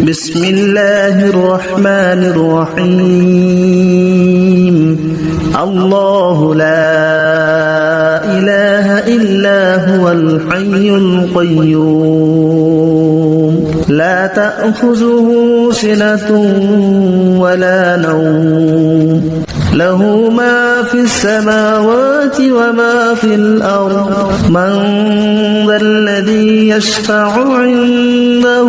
بسم الله الرحمن الرحيم الله لا إله إلا هو الحي القيوم لا تأخذه سنة ولا نوم له ما في السماوات وما في الأرض من ذا الذي يشفع عنده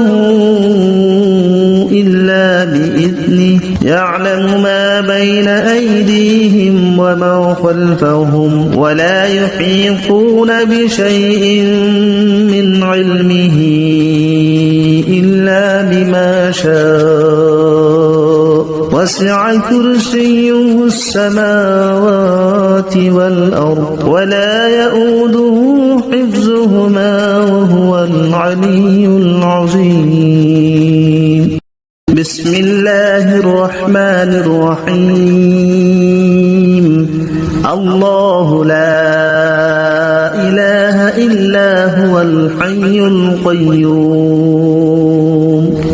إلا بإذنه يعلم ما بين أيديهم وما خلفهم ولا يحيطون بشيء من علمه إلا بما شاء وسع كرسيه السماوات والأرض ولا يؤوده حفظهما وهو العلي العظيم بسم الله الرحمن الرحيم الله لا إله إلا هو الحي القيوم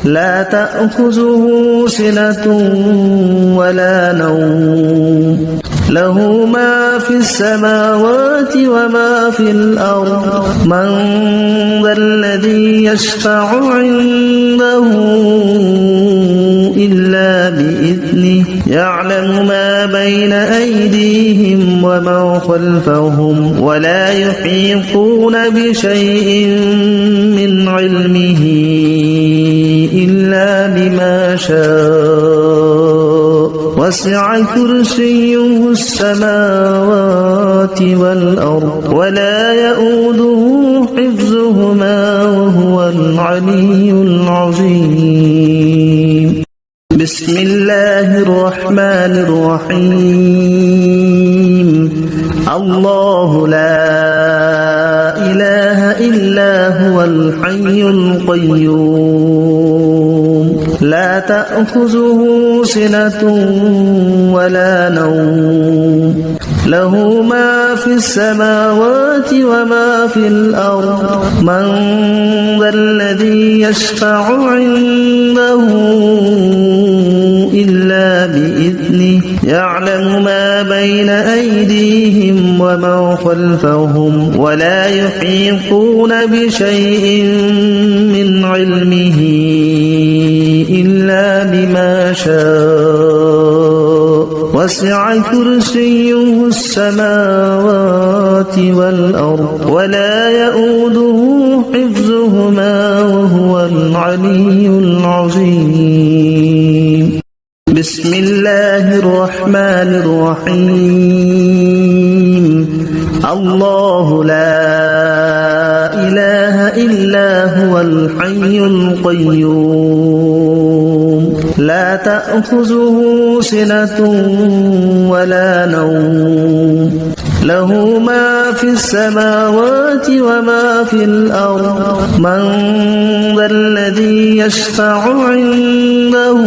لا تأخذه سنة ولا نوم له ما في السماوات وما في الأرض من ذا الذي يشفع عنده إلا بإذنه يعلم ما بين أيديهم وما خلفهم ولا يحيطون بشيء من علمه إلا بما شاء وسع كرسيه السماوات والأرض ولا يؤوده حفظهما وهو العلي العظيم بسم الله الرحمن الرحيم الله لا إله إلا هو الحي القيوم لا تأخذه سنة ولا نوم له ما في السماوات وما في الأرض من ذا الذي يشفع عنده إلا بإذنه يعلم ما بين أيديهم وما خلفهم ولا يحيطون بشيء من علمه إلا بما شاء وسع كرسيه السماوات والأرض ولا يؤوده حفظهما وهو العلي العظيم بسم الله الرحمن الرحيم الله لا إله إلا هو الحي القيوم لا تأخذه سنة ولا نوم له ما في السماوات وما في الأرض من ذا الذي يشفع عنده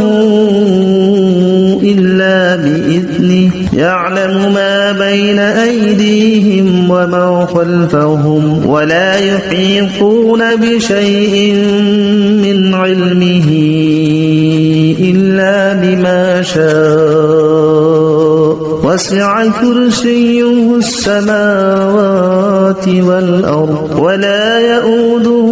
إلا بإذنه يعلم ما بين أيديهم وما خلفهم ولا يحيطون بشيء من علمه إلا بما شاء وسع كرسيه السماوات والأرض ولا يؤوده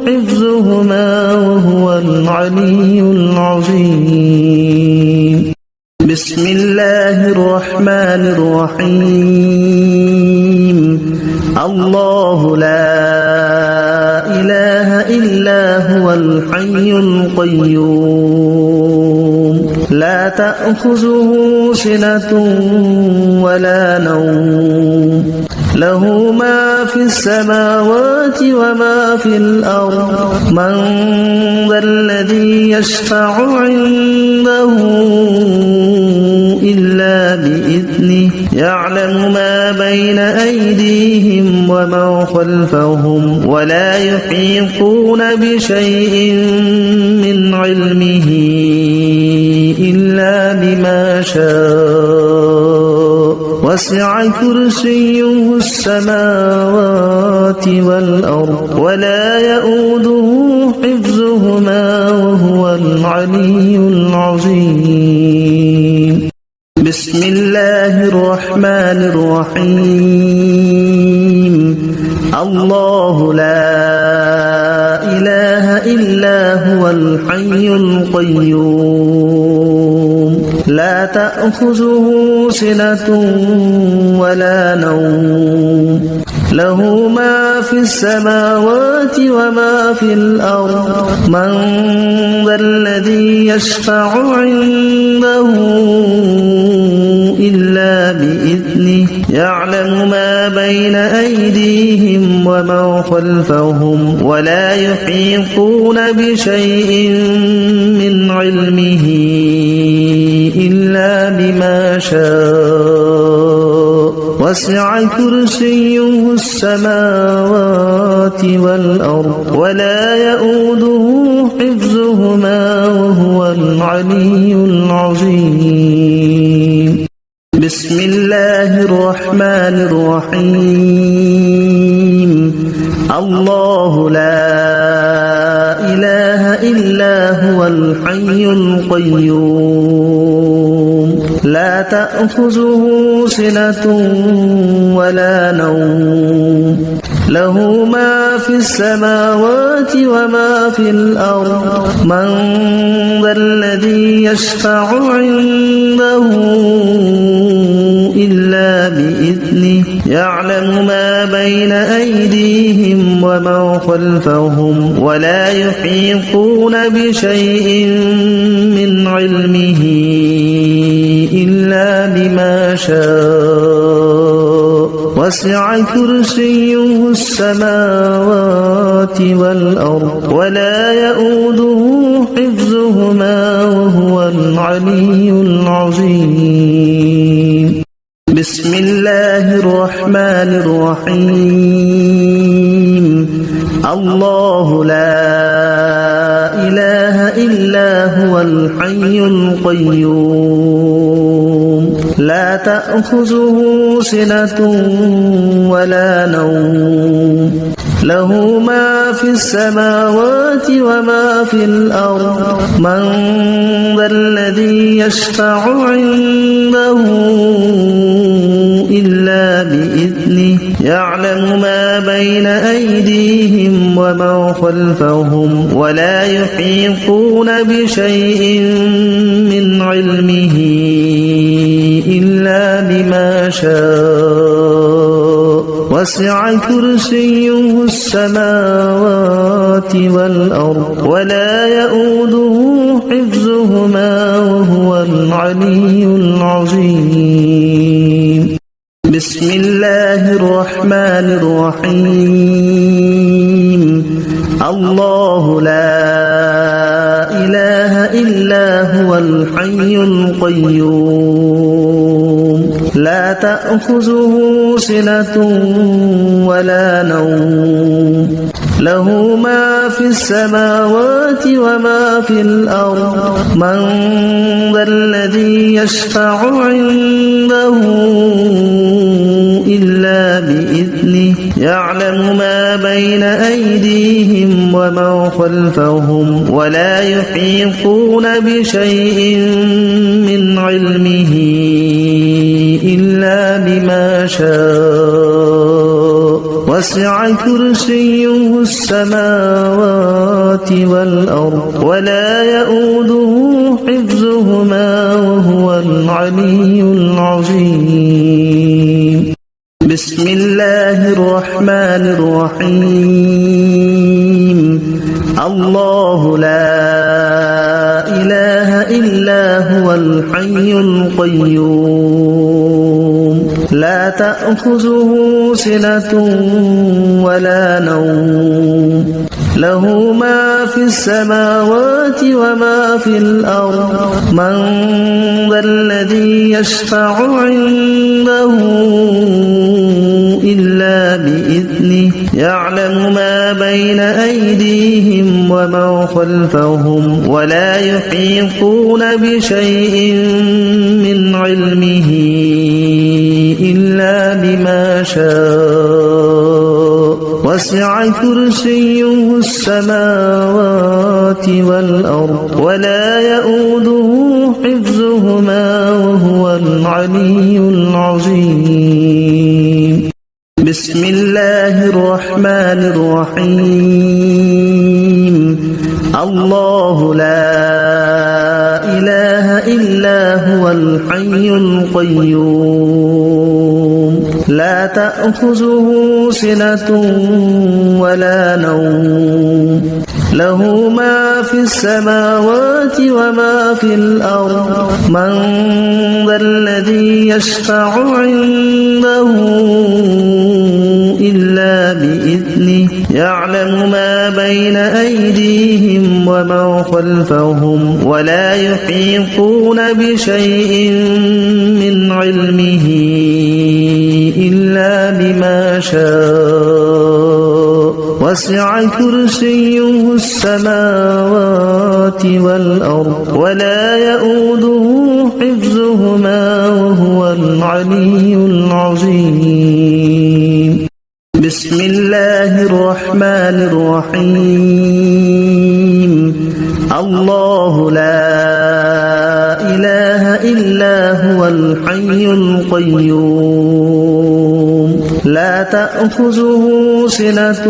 حفظهما وهو العلي العظيم بسم الله الرحمن الرحيم الله لا إله إلا هو الحي القيوم لا تأخذه سنة ولا نوم له ما في السماوات وما في الأرض من ذا الذي يشفع عنده إلا بإذنه يعلم ما بين أيديهم وما خلفهم ولا يحيطون بشيء من علمه إلا بما شاء وسع كرسيه السماوات والأرض ولا يؤوده حفظهما وهو وهو العلي العظيم. بسم الله الرحمن الرحيم. الله لا إله إلا هو الحي القيوم لا تأخذه سنة ولا نوم له ما في السماوات وما في الأرض من ذا الذي يشفع عنده إلا بإذنه يعلم ما بين أيديهم وما خلفهم ولا يحيطون بشيء من علمه إلا بما شاء وسع كرسيه السماوات والأرض ولا يؤوده حفظهما وهو العلي العظيم. بسم الله الرحمن الرحيم. الله لا إله إلا هو الحي القيوم لا تأخذه سنة ولا نوم له ما في السماوات وما في الأرض من ذا الذي يشفع عنده إلا بإذنه يعلم ما بين أيديهم وما خلفهم ولا يحيطون بشيء من علمه إلا بما شاء وسع كرسيه السماوات والأرض ولا يؤوده حفظهما وهو العلي العظيم. بسم الله الرحمن الرحيم. الله لا إله إلا هو الحي القيوم لا تأخذه سنة ولا نوم له ما في السماوات وما في الأرض من ذا الذي يشفع عنده إلا بإذنه يعلم ما بين أيديهم وما خلفهم ولا يحيطون بشيء من علمه إلا بما شاء وسع كرسيه السماوات والأرض ولا يؤوده حفظهما وهو العلي العظيم. بسم الله الرحمن الرحيم. الله لا إله إلا هو الحي القيوم لا تأخذه سنة ولا نوم له ما في السماوات وما في الأرض من ذا الذي يشفع عنده إلا بإذنه يعلم ما بين أيديهم وما خلفهم ولا يحيطون بشيء من علمه إلا بما شاء وسع كرسيه السماوات والأرض ولا يؤوده حفظهما وهو العلي العظيم. بسم الله الرحمن الرحيم. الله لا إله إلا هو الحي القيوم لا تأخذه سنة ولا نوم له ما في السماوات وما في الأرض من ذا الذي يشفع عنده إلا بإذنه يعلم ما بين أيديهم وما خلفهم ولا يحيطون بشيء من علمه إلا بما شاء وسع كرسيه السماوات والأرض ولا يؤوده حفظهما وهو العلي العظيم. بسم الله الرحمن الرحيم. الله لا إله إلا هو الحي القيوم لا تأخذه سنة ولا نوم له ما في السماوات وما في الأرض من ذا الذي يشفع عنده إلا بإذنه يعلم ما بين أيديهم وما خلفهم ولا يحيطون بشيء من علمه إلا بما شاء وسع كرسيه السماوات والأرض ولا يؤوده حفظهما وهو العلي العظيم. بسم الله الرحمن الرحيم. الله لا إله إلا هو الحي القيوم لا تأخذه سنة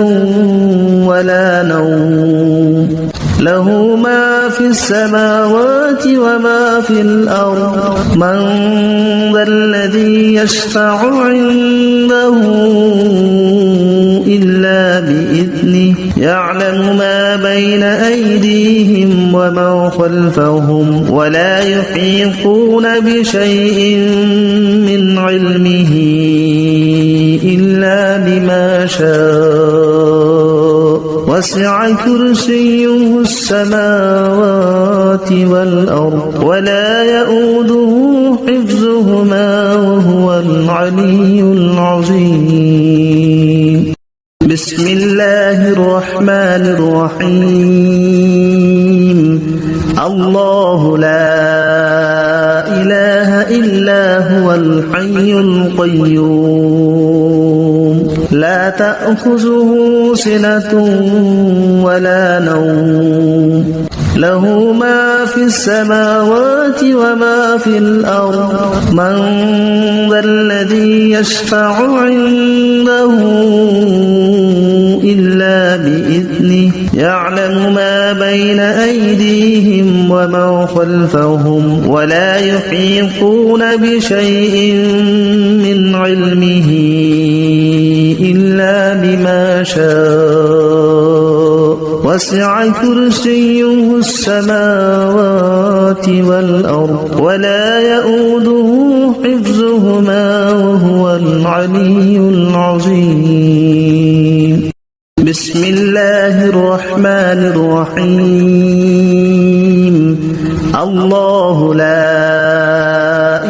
ولا نوم له ما في السماوات وما في الأرض من ذا الذي يشفع عنده إلا بإذنه يعلم ما بين أيديهم وما خلفهم ولا يحيطون بشيء من علمه إلا بما شاء وسع كرسيه السماوات والأرض ولا يؤوده حفظهما وهو العلي العظيم. بسم الله الرحمن الرحيم. الله لا إله إلا هو الحي القيوم لا تأخذه سنة ولا نوم له ما في السماوات وما في الأرض من ذا الذي يشفع عنده إلا بإذنه يعلم ما بين أيديهم وما خلفهم ولا يحيطون بشيء من علمه إلا بما شاء وسع كرسيه السماوات والأرض ولا يؤوده حفظهما وهو العلي العظيم. بسم الله الرحمن الرحيم. الله لا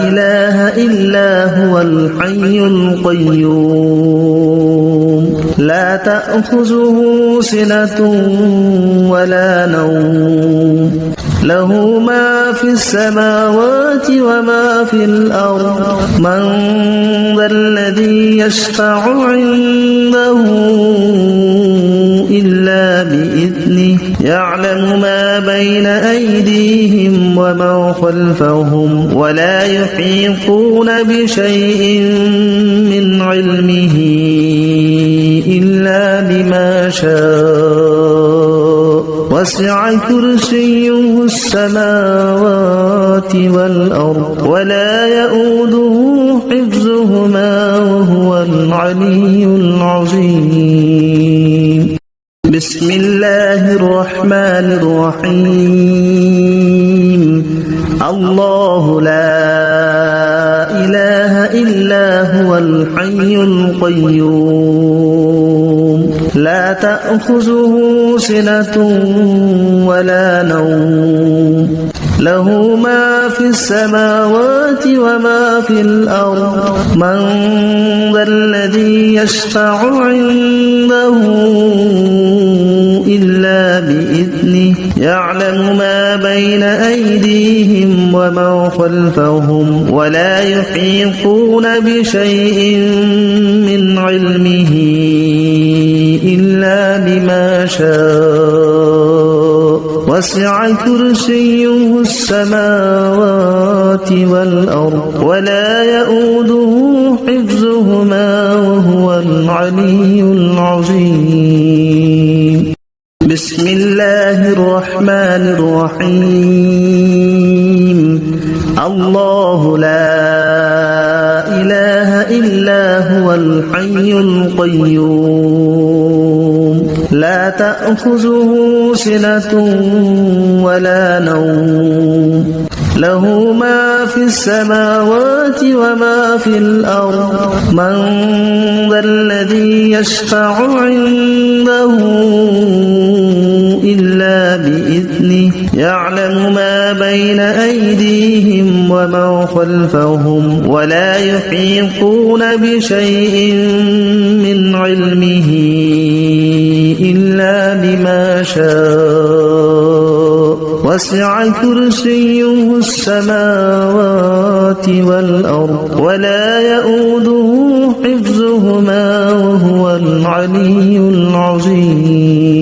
إله إلا هو الحي القيوم لا تأخذه سنة ولا نوم له ما في السماوات وما في الأرض من ذا الذي يشفع عنده إلا بإذنه يعلم ما بين أيديهم وما خلفهم ولا يحيطون بشيء من علمه إلا بما شاء وسع كرسيه السماوات والأرض ولا يؤوده حفظهما وهو العلي العظيم. بسم الله الرحمن الرحيم. الله لا إله إلا هو الحي القيوم لا تأخذه سنة ولا نوم له ما في السماوات وما في الأرض من ذا الذي يشفع عنده إلا بإذنه يعلم ما بين أيديهم وما خلفهم ولا يحيطون بشيء من علمه شاء وسع كرسيه السماوات والأرض ولا يؤوده حفظهما وهو العلي العظيم بسم الله الرحمن الرحيم الله لا إله إلا هو الحي القيوم لا تأخذه سنة ولا نوم له ما في السماوات وما في الأرض من ذا الذي يشفع عنده إلا بإذنه يعلم ما بين أيديهم وما خلفهم ولا يحيطون بشيء من علمه إلا بما شاء وسع كرسيه السماوات والأرض ولا يؤوده حفظهما وهو العلي العظيم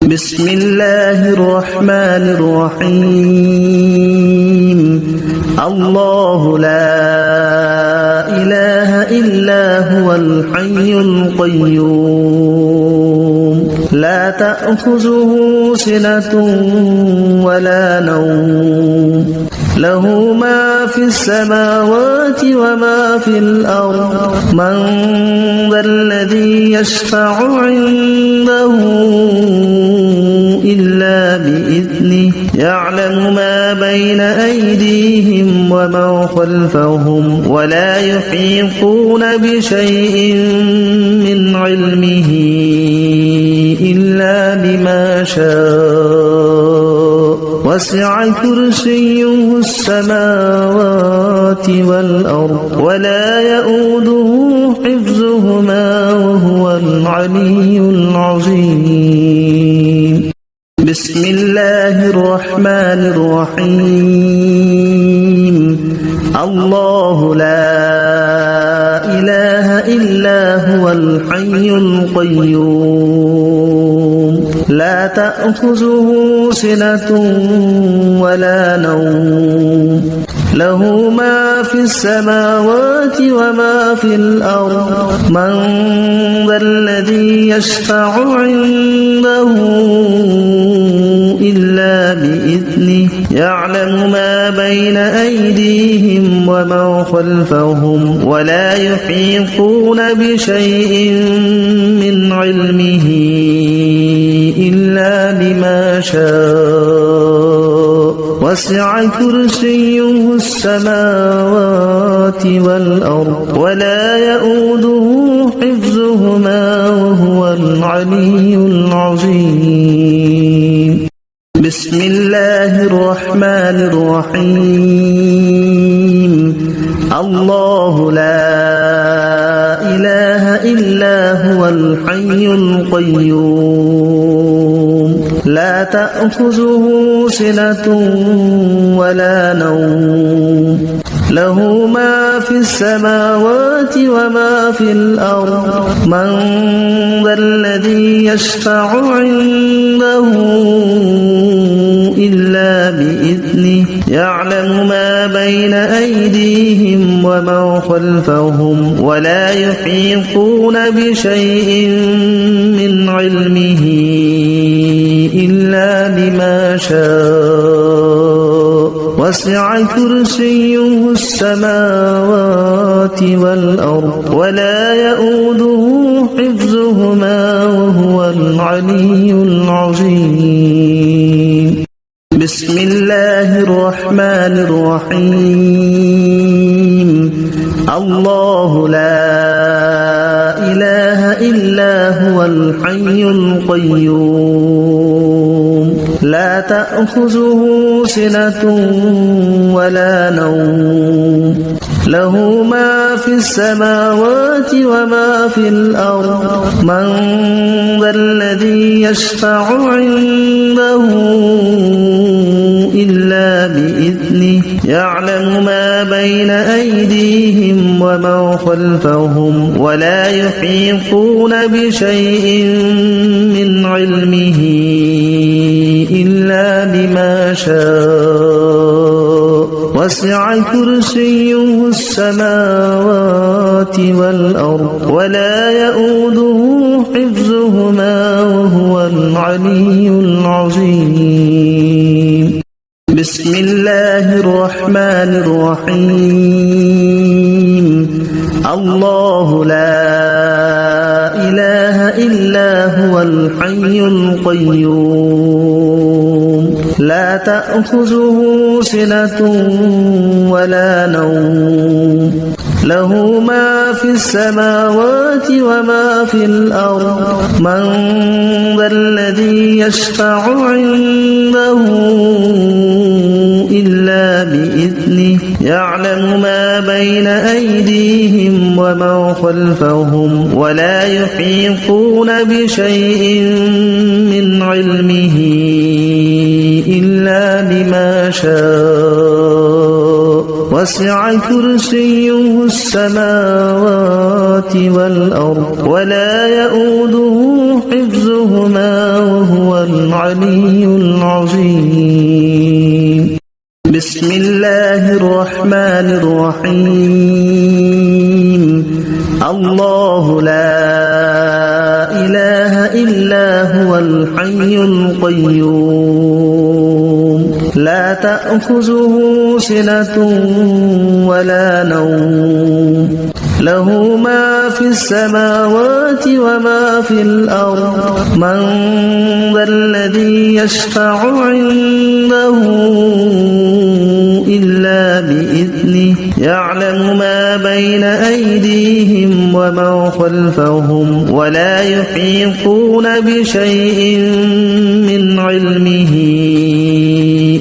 بسم الله الرحمن الرحيم الله لا إله إلا هو الحي القيوم لا تأخذه سنة ولا نوم له ما في السماوات وما في الأرض من ذا الذي يشفع عنده إلا بإذنه يعلم ما بين أيديهم وما خلفهم ولا يحيطون بشيء من علمه إلا بما شاء وسع كرسيه السماوات والأرض ولا يؤوده حفظهما وهو العلي العظيم بسم الله الرحمن الرحيم الله لا إله إلا هو الحي القيوم لا تأخذه سنة ولا نوم له ما في السماوات وما في الأرض من ذا الذي يشفع عنده إلا بإذنه يعلم ما بين أيديهم وما خلفهم ولا يحيطون بشيء من علمه إلا بما شاء وسع كرسيه السماوات والأرض ولا يؤوده حفظهما وهو العلي العظيم بسم الله الرحمن الرحيم الله لا إله إلا هو الحي القيوم لا تأخذه سنة ولا نوم له ما في السماوات وما في الأرض من ذا الذي يشفع عنده إلا بإذنه يعلم ما بين أيديهم وما خلفهم ولا يحيطون بشيء من علمه إلا بما شاء وسع كرسيه السماوات والأرض ولا يؤوده حفظهما وهو العلي العظيم بسم الله الرحمن الرحيم الله لا إله إلا هو الحي القيوم لا تأخذه سنة ولا نوم له ما في السماوات وما في الأرض من ذا الذي يشفع عنده إلا بإذنه يعلم ما بين أيديهم ومن خلفهم ولا يحيطون بشيء من علمه إلا بما شاء وسع كرسيه السماوات والأرض ولا يؤوده حفظهما وهو العلي العظيم بسم الله الرحمن الرحيم الله لا إله إلا هو الحي القيوم لا تأخذه سنة ولا نوم له ما في السماوات وما في الأرض من ذا الذي يشفع عنده إلا بإذنه يعلم ما بين أيديهم ومن خلفهم ولا يحيطون بشيء من علمه إلا بما شاء وسع كرسيه السماوات والأرض ولا يؤوده حفظهما وهو العلي العظيم بسم الله الرحمن الرحيم الله لا إله إلا هو الحي القيوم لا تأخذه سنة ولا نوم له ما في السماوات وما في الأرض من ذا الذي يشفع عنده إلا بإذنه يعلم ما بين أيديهم ومن خلفهم ولا يحيطون بشيء من علمه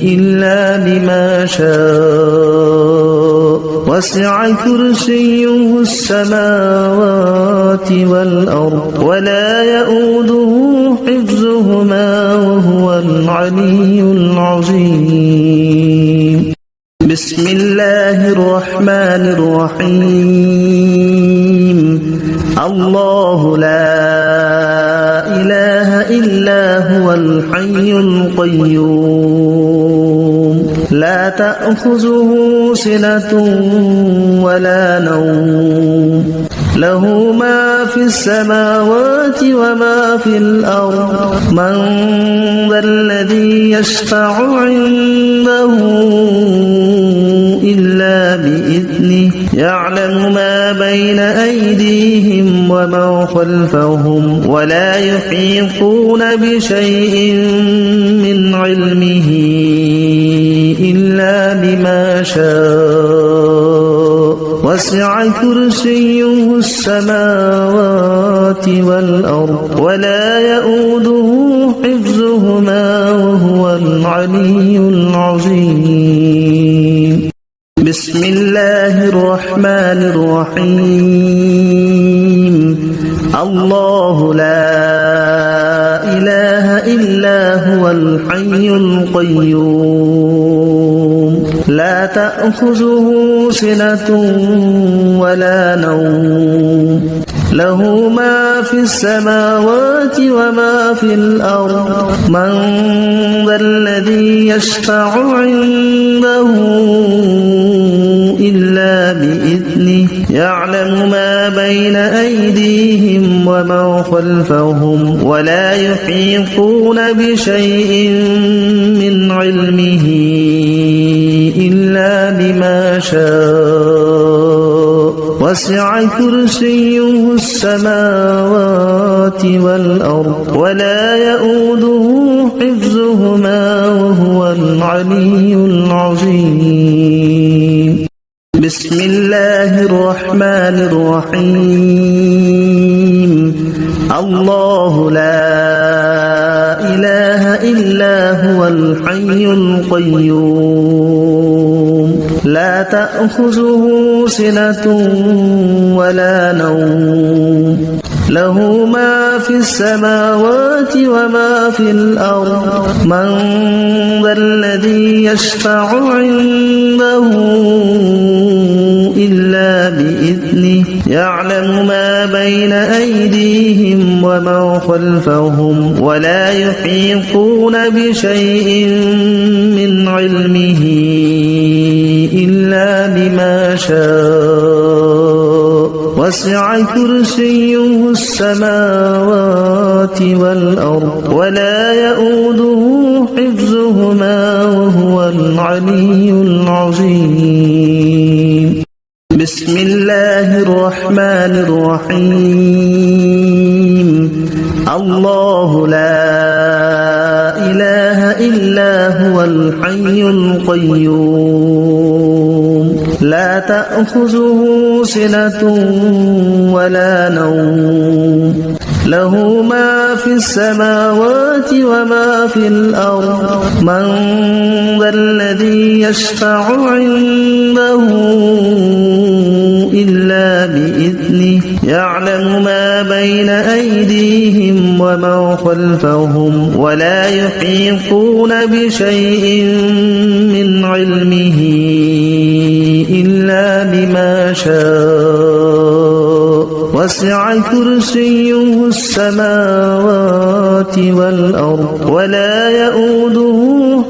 إلا بما شاء وسع كرسيه السماوات والأرض ولا يؤوده حفظهما وهو العلي العظيم بسم الله الرحمن الرحيم الله لا إله إلا هو الحي القيوم لا تأخذه سنة ولا نوم له ما في السماوات وما في الأرض من ذا الذي يشفع عنده إلا بإذنه يعلم ما بين أيديهم ومن خلفهم ولا يحيطون بشيء من علمه إلا بما شاء وسع كرسيه السماوات والأرض ولا يؤوده حفظهما وهو العلي العظيم بسم الله الرحمن الرحيم الله لا إله إلا هو الحي القيوم لا تأخذه سنة ولا نوم له ما في السماوات وما في الأرض من ذا الذي يشفع عنده إلا بإذنه يعلم ما بين أيديهم ومن خلفهم ولا يحيطون بشيء من علمه إلا بما شاء وسع كرسيه السماوات والأرض ولا يؤوده حفظهما وهو العلي العظيم بسم الله الرحمن الرحيم الله لا إله إلا هو الحي القيوم لا تأخذه سنة ولا نوم له ما في السماوات وما في الأرض من ذا الذي يشفع عنده إلا بإذنه يعلم ما بين أيديهم وما خلفهم ولا يحيطون بشيء من علمه إلا بما شاء وسع كرسيه السماوات والأرض ولا يؤوده حفظهما وهو العلي العظيم بسم الله الرحمن الرحيم الله لا إله إلا هو الحي القيوم لا تأخذه سنة ولا نوم له ما في السماوات وما في الأرض من ذا الذي يشفع عنده إلا بإذنه يعلم ما بين أيديهم وما خلفهم ولا يحيطون بشيء من علمه إلا بما شاء وسع كرسيه السماوات والأرض ولا يؤوده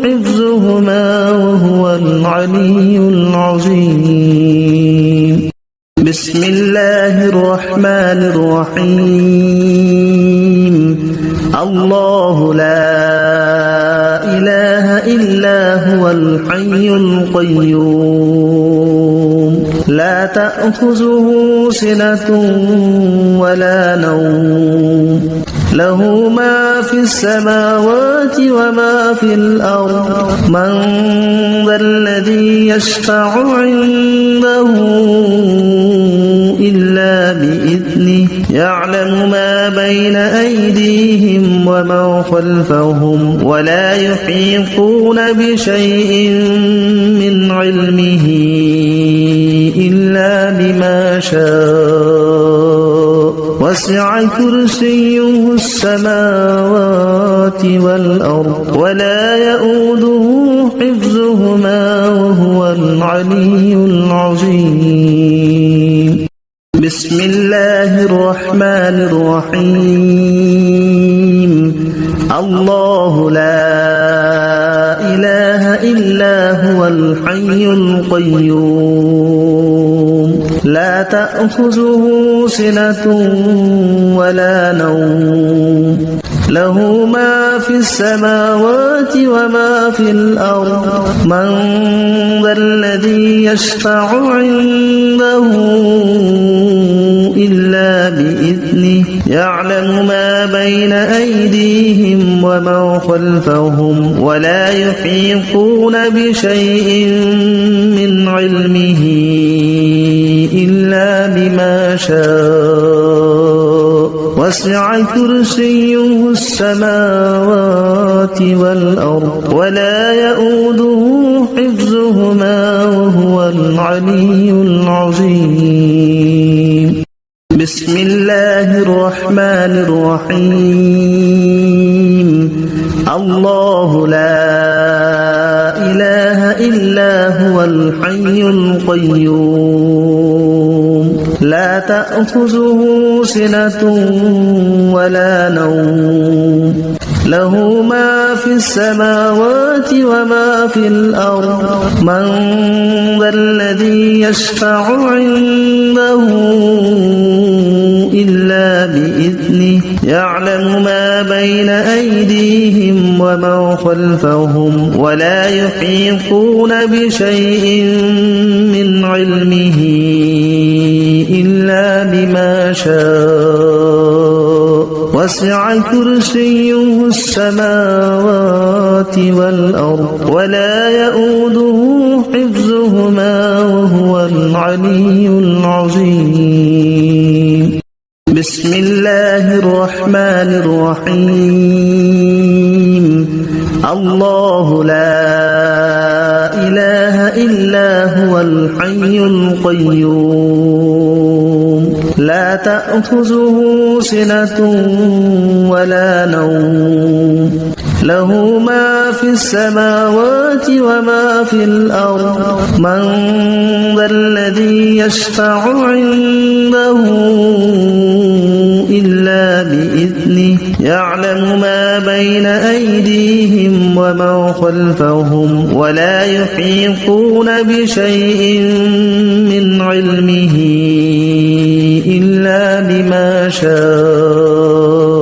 حفظهما وهو العلي العظيم بسم الله الرحمن الرحيم الله لا إله إلا هو الحي القيوم لا تأخذه سنة ولا نوم له ما في السماوات وما في الأرض من ذا الذي يشفع عنده إلا بإذنه يعلم ما بين أيديهم وما خلفهم ولا يحيطون بشيء من علمه إلا بما شاء وسع كرسيه السماوات والأرض ولا يؤوده حفظهما وهو العلي العظيم بسم الله الرحمن الرحيم الله لا إله إلا هو الحي القيوم لا تأخذه سنة ولا نوم له ما في السماوات وما في الأرض من ذا الذي يشفع عنده إلا بإذنه يعلم ما بين أيديهم وما خلفهم ولا يحيطون بشيء من علمه إلا بما شاء وسع كرسيه السماوات والأرض ولا يؤوده حفظهما وهو العلي العظيم بسم الله الرحمن الرحيم الله لا إله إلا هو الحي القيوم لا تأخذه سنة ولا نوم له ما في السماوات وما في الأرض من ذا الذي يشفع عنده إلا بإذنه يعلم ما بين أيديهم وما خلفهم ولا يحيطون بشيء من علمه إلا بما شاء وسع كرسيه السماوات والأرض ولا يؤوده حفظهما وهو العلي العظيم بسم الله الرحمن الرحيم الله لا إله إلا هو الحي القيوم لا تأخذه سنة ولا نوم له ما في السماوات وما في الأرض من ذا الذي يشفع عنده إلا بإذنه يعلم ما بين أيديهم وما خلفهم ولا يحيطون بشيء من علمه إلا بما شاء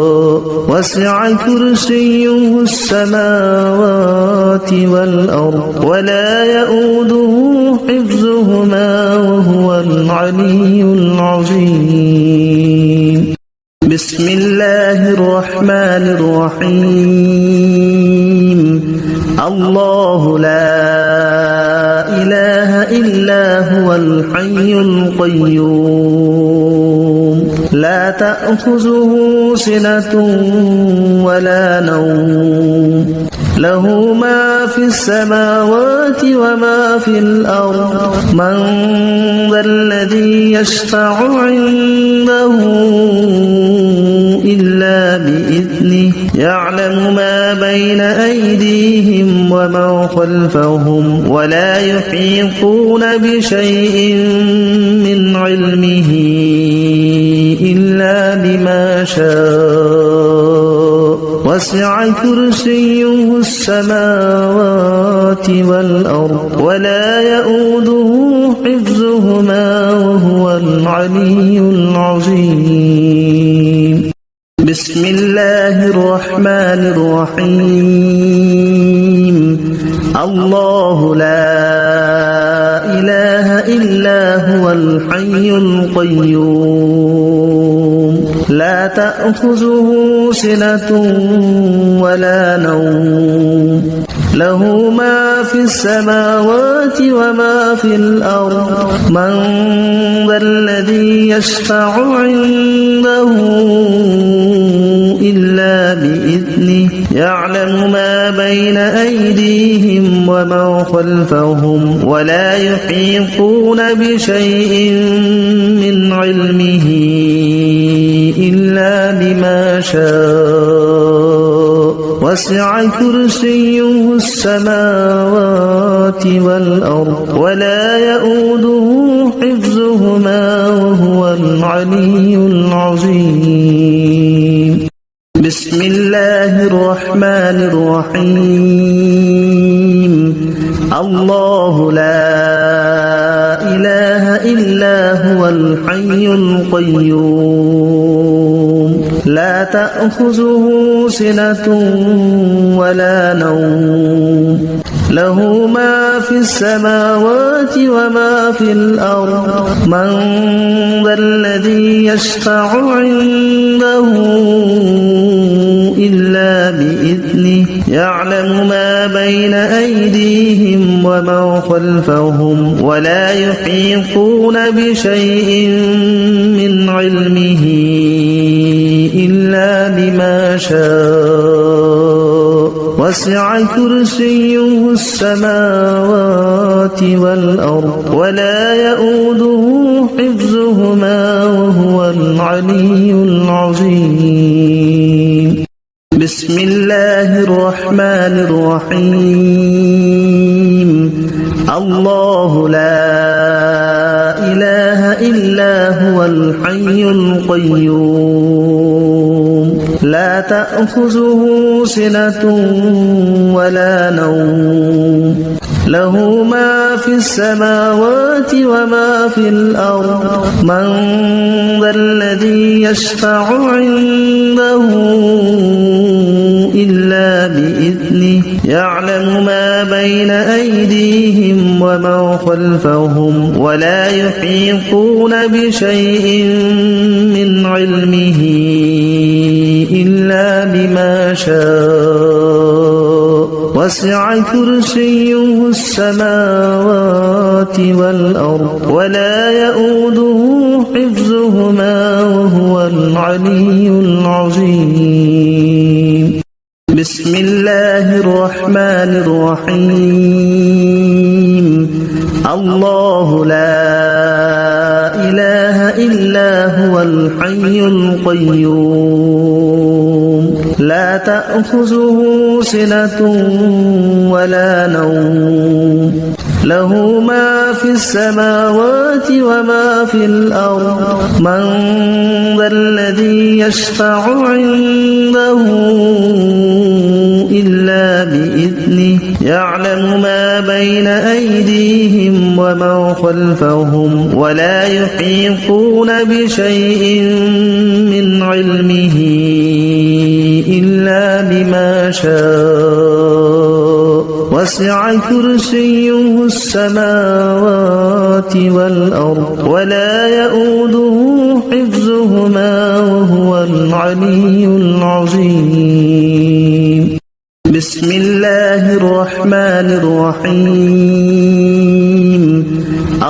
وسع كرسيه السماوات والأرض ولا يؤوده حفظهما وهو العلي العظيم بسم الله الرحمن الرحيم الله لا إله إلا هو الحي القيوم لا تأخذه سنة ولا نوم له ما في السماوات وما في الأرض من ذا الذي يشفع عنده إلا بإذنه يعلم ما بين أيديهم وما خلفهم ولا يحيطون بشيء من علمه إلا بما شاء وسع كرسيه السماوات والأرض ولا يؤوده حفظهما وهو العلي العظيم بسم الله الرحمن الرحيم الله لا إله إلا هو الحي القيوم لا تأخذه سنة ولا نوم له ما في السماوات وما في الأرض من ذا الذي يشفع عنده إلا بإذنه يعلم ما بين أيديهم وما خلفهم ولا يحيطون بشيء من علمه إلا بما شاء وسع كرسيه السماوات والأرض ولا يؤوده حفظهما وهو العلي العظيم بسم الله الرحمن الرحيم الله لا إله إلا هو الحي القيوم لا تأخذه سنة ولا نوم له ما في السماوات وما في الأرض من ذا الذي يشفع عنده إلا بإذنه يعلم ما بين أيديهم وما خلفهم ولا يحيطون بشيء من علمه إلا بما شاء وسع كرسيه السماوات والأرض ولا يؤوده حفظهما وهو العلي العظيم بسم الله الرحمن الرحيم الله لا إله إلا هو الحي القيوم لا تأخذه سنة ولا نوم له ما في السماوات وما في الأرض من ذا الذي يشفع عنده إلا بإذنه يعلم ما بين أيديهم وما خلفهم ولا يحيطون بشيء من علمه إلا بما شاء وسع كرسيه السماوات والأرض ولا يؤوده حفظهما وهو العلي العظيم بسم الله الرحمن الرحيم الله لا إله إلا هو الحي القيوم لا تأخذه سنة ولا نوم له ما في السماوات وما في الأرض من ذا الذي يشفع عنده إلا بإذنه يعلم ما بين أيديهم وما خلفهم ولا يحيطون بشيء من علمه إلا بما شاء وسع كرسيه السماوات والأرض ولا يؤوده حفظهما وهو العلي العظيم بسم الله الرحمن الرحيم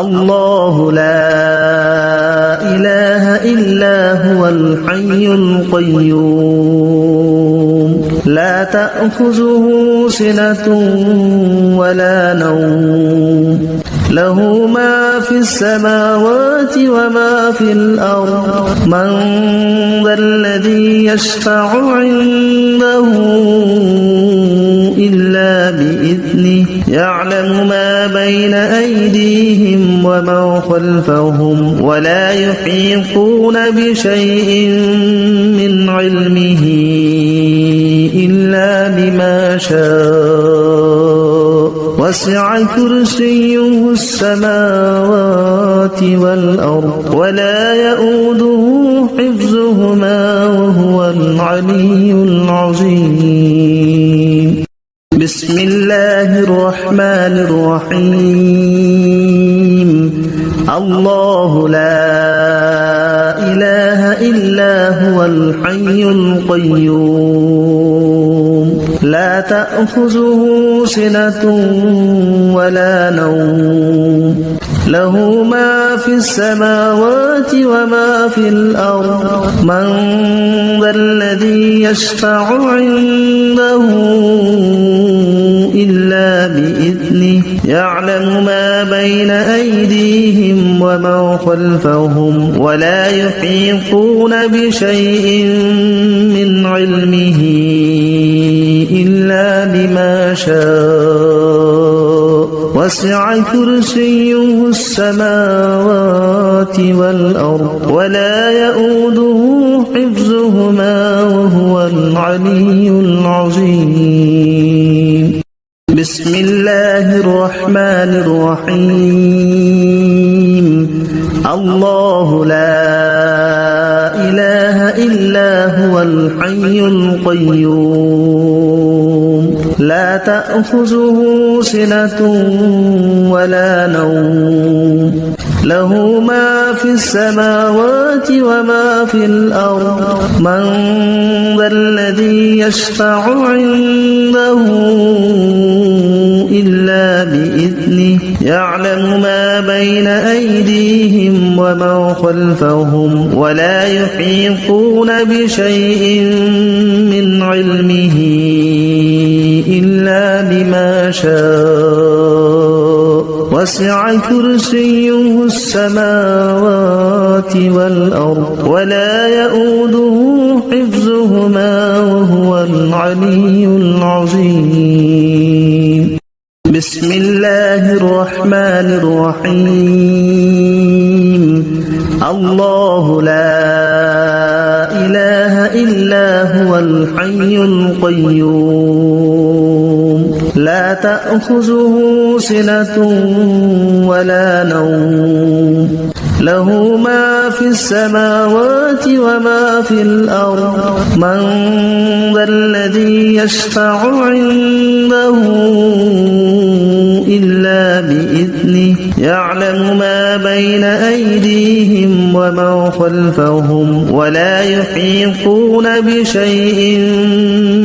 الله لا إله إلا هو الحي القيوم لا تأخذه سنة ولا نوم له ما في السماوات وما في الأرض من ذا الذي يشفع عنده إلا بإذنه يعلم ما بين أيديهم وما خلفهم ولا يحيطون بشيء من علمه إلا بما شاء وسع كرسيه السماوات والأرض ولا يؤوده حفظهما وهو العلي العظيم بسم الله الرحمن الرحيم الله لا إله إلا هو الحي القيوم لا تأخذه سنة ولا نوم له ما في السماوات وما في الأرض من ذا الذي يشفع عنده إلا بإذنه يعلم ما بين أيديهم وما خلفهم ولا يحيطون بشيء من علمه إلا بما شاء وسع كرسيه السماوات والأرض ولا يؤوده حفظهما وهو العلي العظيم بسم الله الرحمن الرحيم الله لا إله إلا هو الحي القيوم لا تأخذه سنة ولا نوم له ما في السماوات وما في الأرض من ذا الذي يشفع عنده إلا بإذنه يعلم ما بين أيديهم وما خلفهم ولا يحيطون بشيء من علمه إلا بما شاء وسع كرسيه السماوات والأرض ولا يؤوده حفظهما وهو العلي العظيم بسم الله الرحمن الرحيم الله لا إله إلا هو الحي القيوم لا تأخذه سنة ولا نوم له ما في السماوات وما في الأرض من ذا الذي يشفع عنده إلا بإذنه يعلم ما بين أيديهم وما خلفهم ولا يحيطون بشيء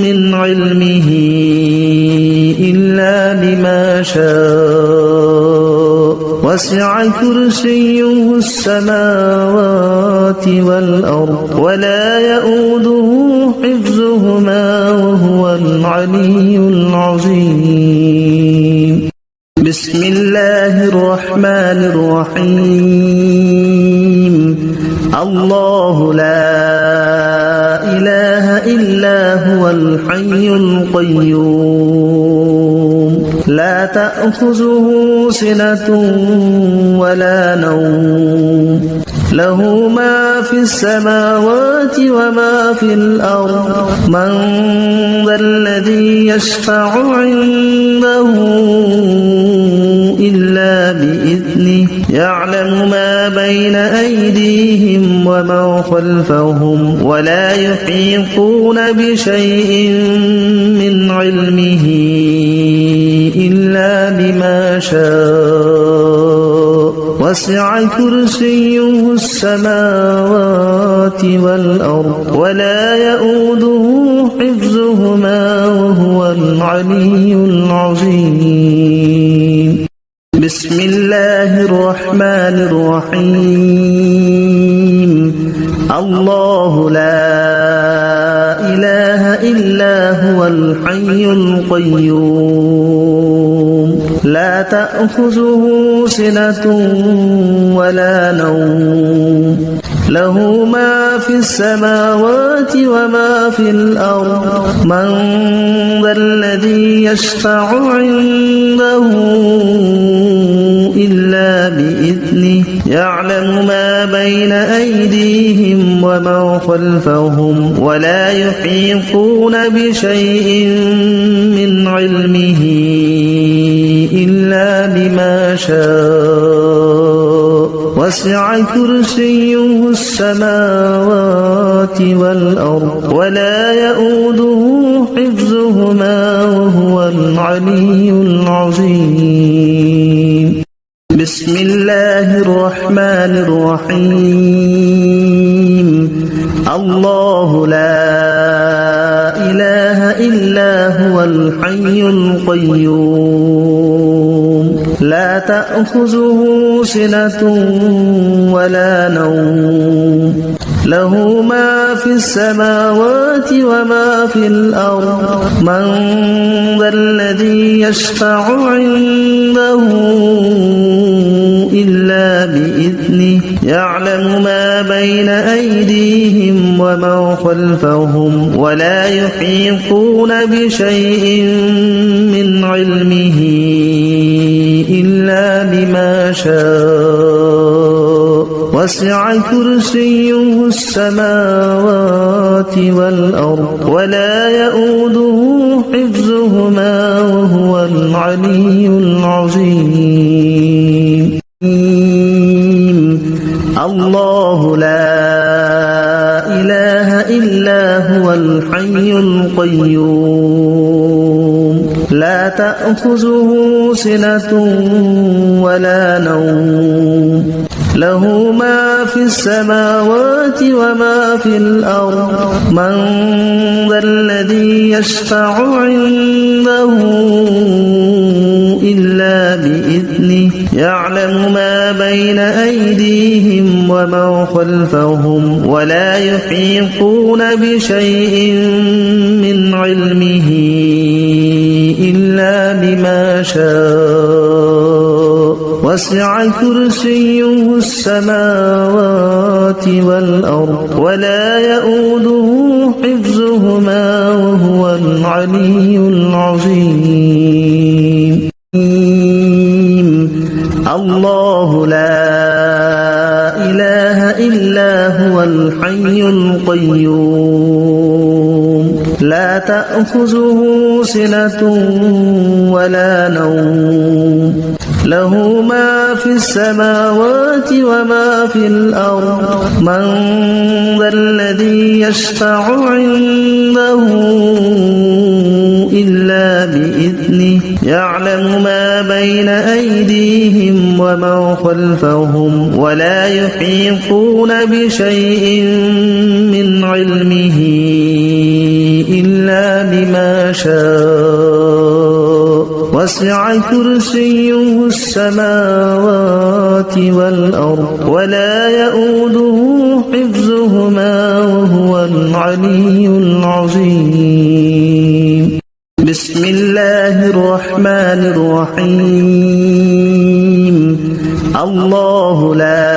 من علمه إلا بما شاء وسع كرسيه السماوات والأرض ولا يؤوده حفظهما وهو العلي العظيم بسم الله الرحمن الرحيم الله لا إله إلا هو الحي القيوم لا تأخذه سنة ولا نوم له ما في السماوات وما في الأرض من ذا الذي يشفع عنده إلا بإذنه يعلم ما بين أيديهم وما خلفهم ولا يحيطون بشيء من علمه إلا بما شاء وسع كرسيه السماوات والأرض ولا يؤوده حفظهما وهو العلي العظيم بسم الله الرحمن الرحيم الله لا إله إلا هو الحي القيوم لا تأخذه سنة ولا نوم له ما في السماوات وما في الأرض من ذا الذي يشفع عنده إلا بإذنه يعلم ما بين أيديهم وما خلفهم ولا يحيطون بشيء من علمه إلا بما شاء وسع كرسيه السماوات والأرض ولا يؤوده حفظهما وهو العلي العظيم بسم الله الرحمن الرحيم الله لا إله إلا هو الحي القيوم لا تأخذه سنة ولا نوم له ما في السماوات وما في الأرض من ذا الذي يشفع عنده إلا بإذنه يعلم ما بين أيديهم وما خلفهم ولا يحيطون بشيء من علمه إلا بما شاء وسع كرسيه السماوات والأرض ولا يؤوده حفظهما وهو العلي العظيم الله لا إله إلا هو الحي القيوم لا تأخذه سنة ولا نوم له ما في السماوات وما في الأرض من ذا الذي يشفع عنده إلا بإذنه يعلم ما بين أيديهم وما خلفهم ولا يحيطون بشيء من علمه إلا بما شاء وسع كرسيه السماوات والأرض ولا يؤوده حفظهما وهو العلي العظيم الله لا إله إلا هو الحي القيوم لا تأخذه سنة ولا نوم له ما في السماوات وما في الأرض من ذا الذي يشفع عنده إلا بإذنه يعلم ما بين أيديهم وما خلفهم ولا يحيطون بشيء من علمه إلا بما شاء وسع كرسيه السماوات والأرض ولا يؤوده حفظهما وهو العلي العظيم بسم الله الرحمن الرحيم الله لا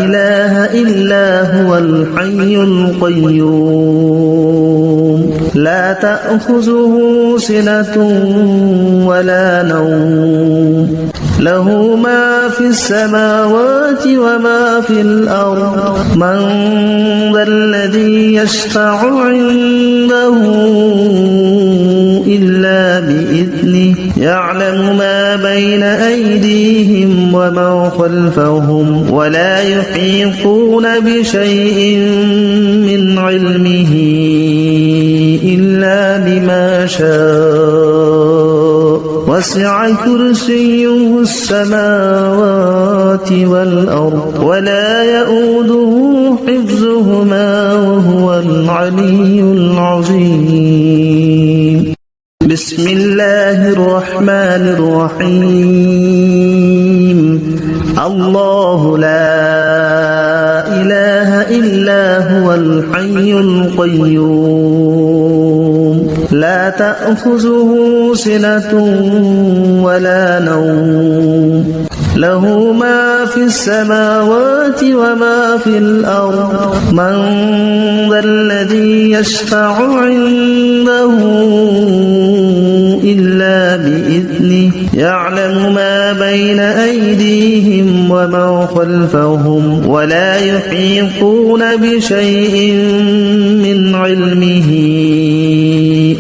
إله إلا هو الحي القيوم تأخذه سنة ولا نوم له ما في السماوات وما في الأرض من ذا الذي يشفع عنده إلا بإذنه يعلم ما بين أيديهم وما خلفهم ولا يحيطون بشيء من علمه إلا بما شاء وسع كرسيه السماوات والأرض ولا يؤوده حفظهما وهو العلي العظيم بسم الله الرحمن الرحيم الله لا إله إلا هو الحي القيوم لا تأخذه سنة ولا نوم له ما في السماوات وما في الأرض من ذا الذي يشفع عنده إلا بإذنه يعلم ما بين أيديهم وما خلفهم ولا يحيطون بشيء من علمه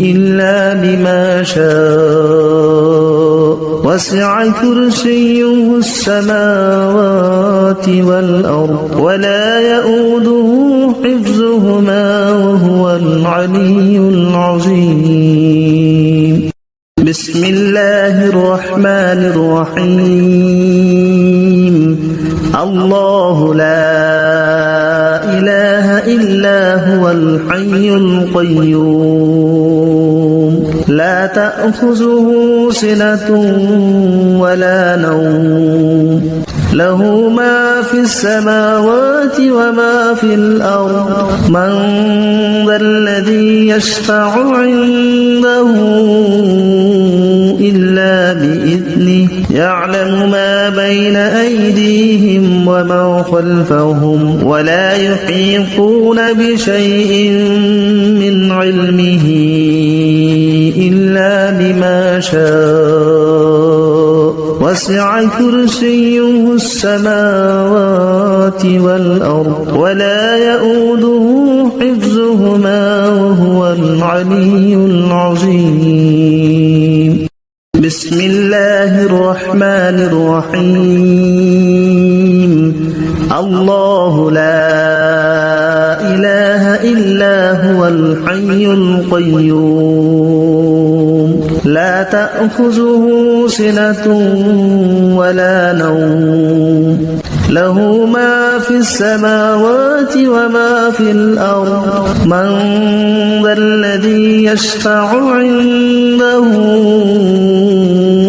إلا بما شاء وسع كرسيه السماوات والأرض ولا يؤوده حفظهما وهو العلي العظيم بسم الله الرحمن الرحيم الله لا إله إلا هو الحي القيوم لا تأخذه سنة ولا نوم له ما في السماوات وما في الأرض من ذا الذي يشفع عنده إلا بإذنه يعلم ما بين أيديهم وما خلفهم ولا يحيطون بشيء من علمه إلا بما شاء وسع كرسيه السماوات والأرض ولا يؤوده حفظهما وهو العلي العظيم بسم الله الرحمن الرحيم الله لا إله إلا هو الحي القيوم لا تأخذه سنة ولا نوم له ما في السماوات وما في الأرض من ذا الذي يشفع عنده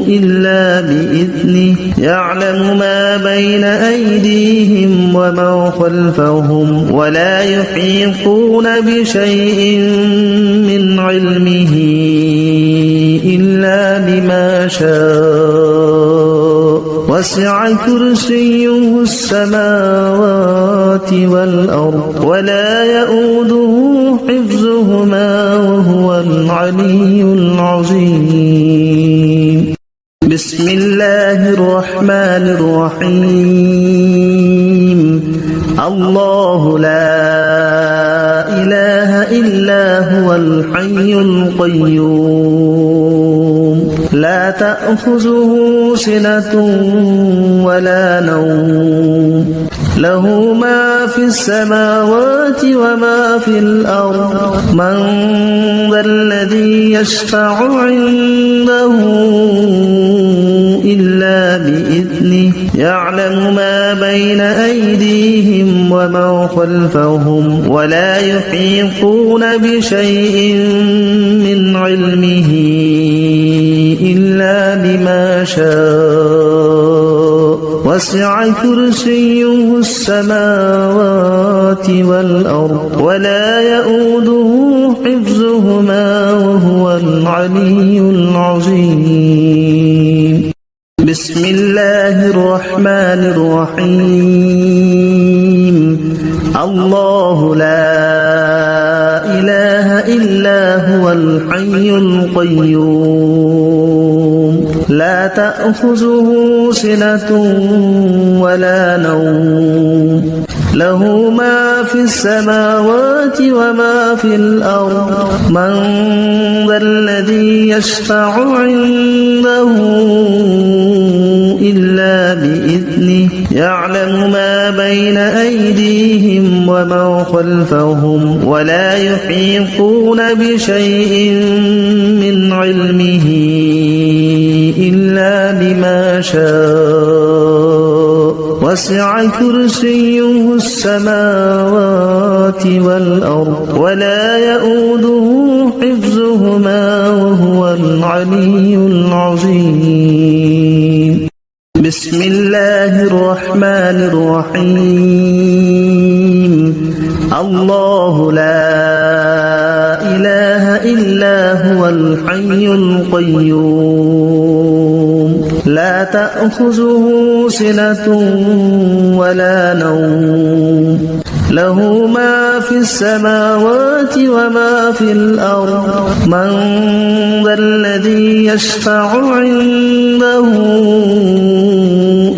إلا بإذنه يعلم ما بين أيديهم وما خلفهم ولا يحيطون بشيء من علمه إلا بما شاء وسع كرسيه السماوات والأرض ولا يؤوده حفظهما وهو العلي العظيم بسم الله الرحمن الرحيم الله لا إله إلا هو الحي القيوم لا تأخذه سنة ولا نوم له ما في السماوات وما في الأرض من ذا الذي يشفع عنده إلا بإذنه يعلم ما بين أيديهم وما خلفهم ولا يحيطون بشيء من علمه إلا بما شاء وسع كرسيه السماوات والأرض ولا يؤوده حفظهما وهو العلي العظيم بسم الله الرحمن الرحيم الله لا إله إلا هو الحي القيوم لا تأخذه سنة ولا نوم له ما في السماوات وما في الأرض من ذا الذي يشفع عنده إلا بإذنه يعلم ما بين أيديهم وما خلفهم ولا يحيطون بشيء من علمه إلا بما شاء وسع كرسيه السماوات والأرض ولا يؤوده حفظهما وهو العلي العظيم بسم الله الرحمن الرحيم الله لا إله إلا هو الحي القيوم لا تأخذه سنة ولا نوم له ما في السماوات وما في الأرض من ذا الذي يشفع عنده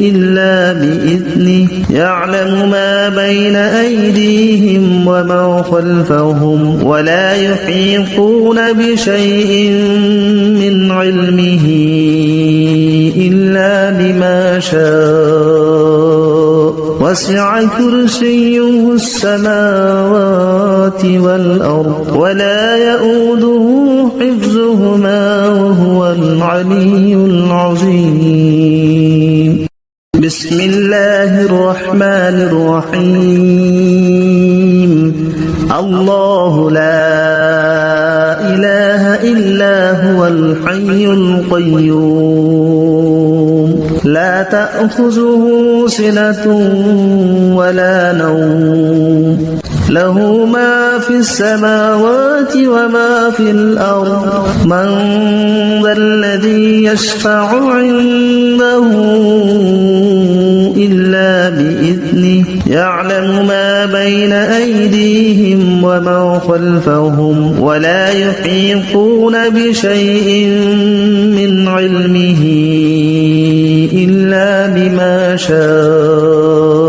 إلا بإذنه يعلم ما بين أيديهم وما خلفهم ولا يحيطون بشيء من علمه إلا بما شاء وسع كرسيه السماوات والأرض ولا يؤوده حفظهما وهو العلي العظيم بسم الله الرحمن الرحيم الله لا إله إلا هو الحي القيوم لا تأخذه سنة ولا نوم له ما في السماوات وما في الأرض من ذا الذي يشفع عنده إلا بإذنه يعلم ما بين أيديهم وما خلفهم ولا يحيطون بشيء من علمه إلا بما شاء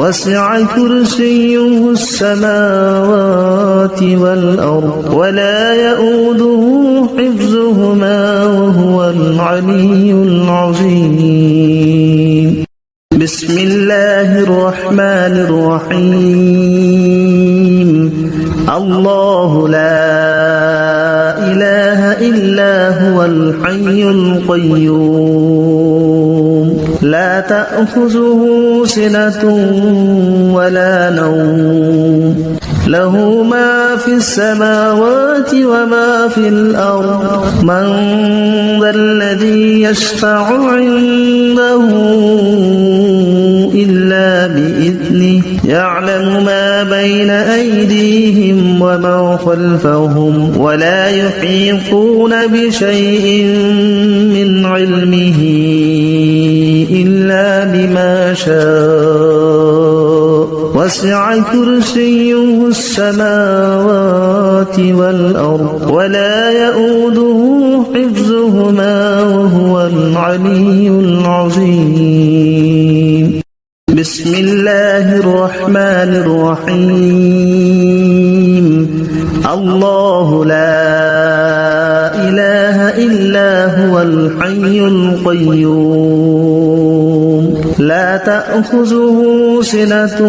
وسع كرسيه السماوات والأرض ولا يؤوده حفظهما وهو العلي العظيم بسم الله الرحمن الرحيم الله لا إله إلا هو الحي القيوم لا تأخذه سنة ولا نوم له ما في السماوات وما في الأرض من ذا الذي يشفع عنده إلا بإذنه يعلم ما بين أيديهم وما خلفهم ولا يحيطون بشيء من علمه إلا بما شاء وسع كرسيه السماوات والأرض ولا يؤوده حفظهما وهو العلي العظيم بسم الله الرحمن الرحيم الله لا إله إلا هو الحي القيوم لا تأخذه سنة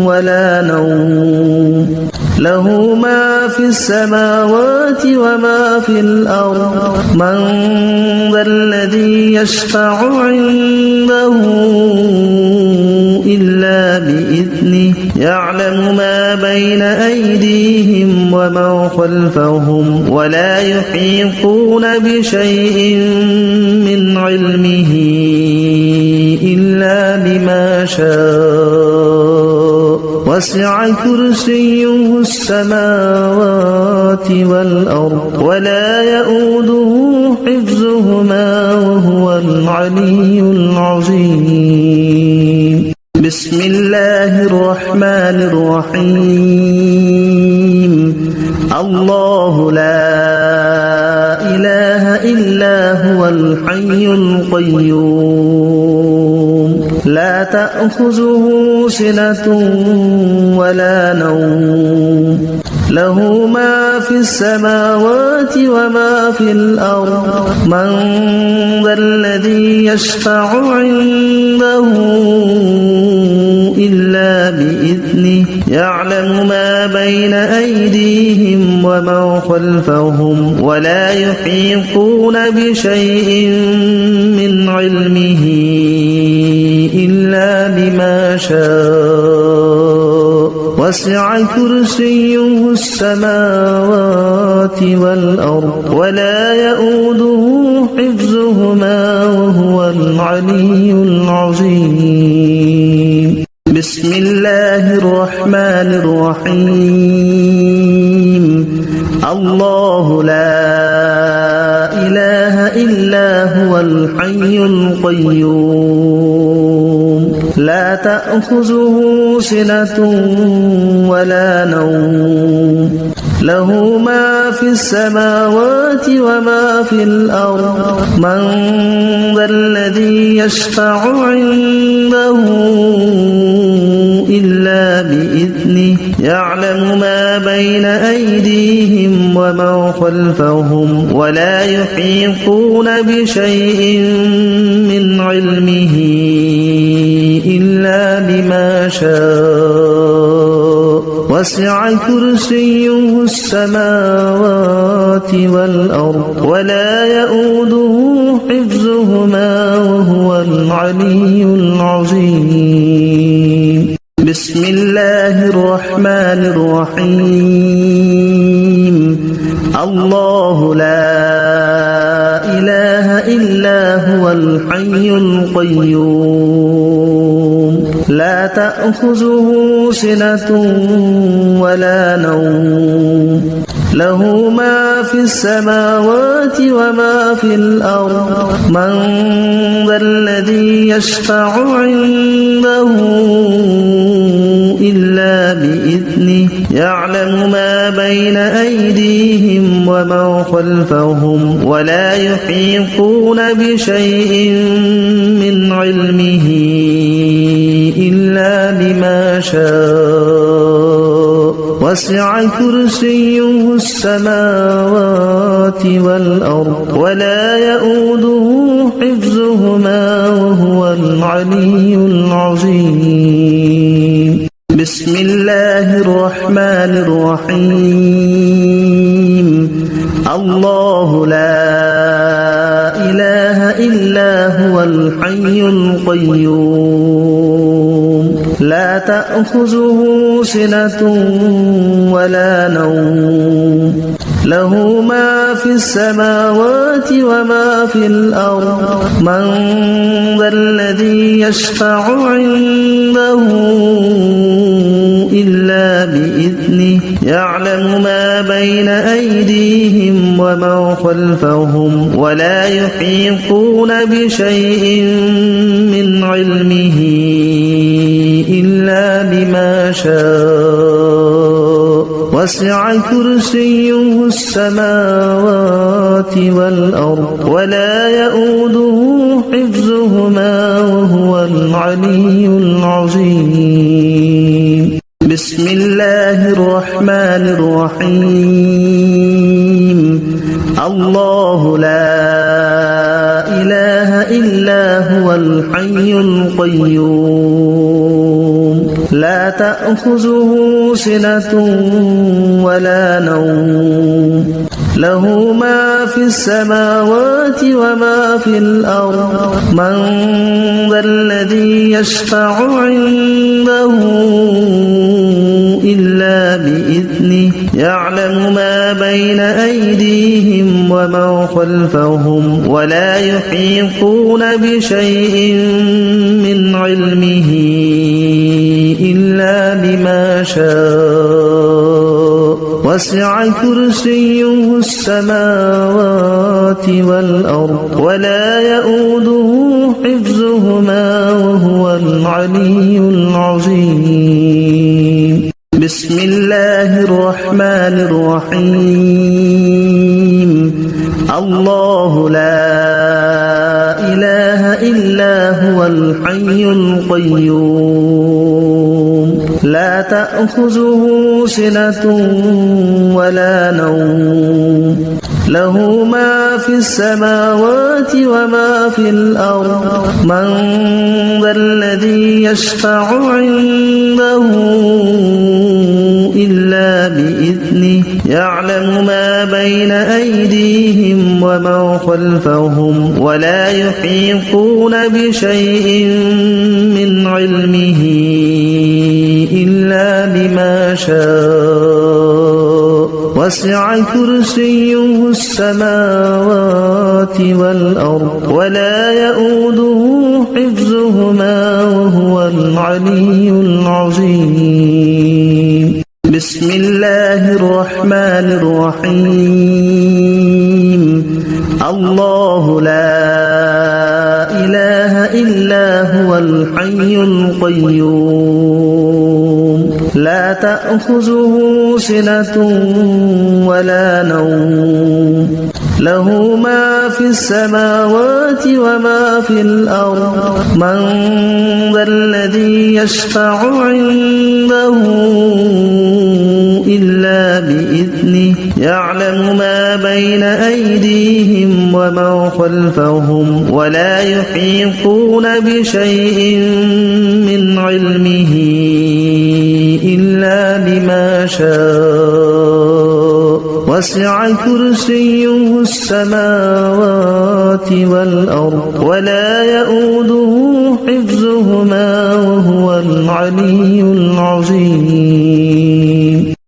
ولا نوم له ما في السماوات وما في الأرض من ذا الذي يشفع عنده إلا بإذنه يعلم ما بين أيديهم وما خلفهم ولا يحيطون بشيء من علمه إلا بما شاء وسع كرسيه السماوات والأرض ولا يؤوده حفظهما وهو العلي العظيم بسم الله الرحمن الرحيم الله الحي القيوم لا تأخذه سنة ولا نوم له ما في السماوات وما في الأرض من ذا الذي يشفع عنده إلا بإذنه يعلم ما بين أيديهم وما خلفهم ولا يحيطون بشيء من علمه إلا بما شاء وسع كرسيه السماوات والأرض ولا يؤوده حفظهما وهو العلي العظيم بسم الله الرحمن الرحيم الله لا إله إلا هو الحي القيوم لا تأخذه سنة ولا نوم له ما في السماوات وما في الأرض من ذا الذي يشفع عنده إلا بإذنه يعلم ما بين أيديهم وما خلفهم ولا يحيطون بشيء من علمه إلا بما شاء وسع كرسيه السماوات والأرض ولا يؤوده حفظهما وهو العلي العظيم بسم الله الرحمن الرحيم الله لا إله إلا هو الحي القيوم لا تأخذه سنة ولا نوم له ما في السماوات وما في الأرض من ذا الذي يشفع عنده إلا بإذنه يعلم ما بين أيديهم وما خلفهم ولا يحيطون بشيء من علمه إلا بما شاء وسع كرسيه السماوات والأرض ولا يؤوده حفظهما وهو العلي العظيم بسم الله الرحمن الرحيم الله لا إله إلا هو الحي القيوم لا تأخذه سنة ولا نوم له ما في السماوات وما في الأرض من ذا الذي يشفع عنده إلا بإذنه يعلم ما بين أيديهم وما خلفهم ولا يحيطون بشيء من علمه إلا بما شاء وسع كرسيه السماوات والأرض ولا يؤوده حفظهما وهو العلي العظيم بسم الله الرحمن الرحيم. الرحيم. الله لا إله إلا هو الحي القيوم لا تأخذه سنة ولا نوم له ما في السماوات وما في الأرض من ذا الذي يشفع عنده إلا بإذنه يعلم ما بين أيديهم وما خلفهم ولا يحيطون بشيء من علمه إلا بما شاء وسع كرسيه السماوات والأرض ولا يؤوده حفظهما وهو العلي العظيم بسم الله الرحمن الرحيم الله لا إله إلا هو الحي القيوم لا تأخذه سنة ولا نوم له ما في السماوات وما في الأرض من ذا الذي يشفع عنده إلا بإذنه يعلم ما بين أيديهم وما خلفهم ولا يحيطون بشيء من علمه إلا بما شاء وسع كرسيه السماوات والأرض ولا يؤوده حفظهما وهو العلي العظيم بسم الله الرحمن الرحيم الله لا إله إلا هو الحي القيوم لا تأخذه سنة ولا نوم له ما في السماوات وما في الأرض من ذا الذي يشفع عنده إلا بإذنه يعلم ما بين أيديهم وما خلفهم ولا يحيطون بشيء من علمه إلا بما شاء وسع كرسيه السماوات والأرض ولا يؤوده حفظهما وهو العلي العظيم بسم الله الرحمن الرحيم الله لا إله إلا هو الحي القيوم لا تأخذه سنة ولا نوم له ما في السماوات وما في الأرض من ذا الذي يشفع عنده إلا بإذنه يعلم ما بين أيديهم وما خلفهم ولا يحيطون بشيء من علمه إلا بما شاء وسع كرسيه السماوات والأرض ولا يؤوده حفظهما وهو العلي العظيم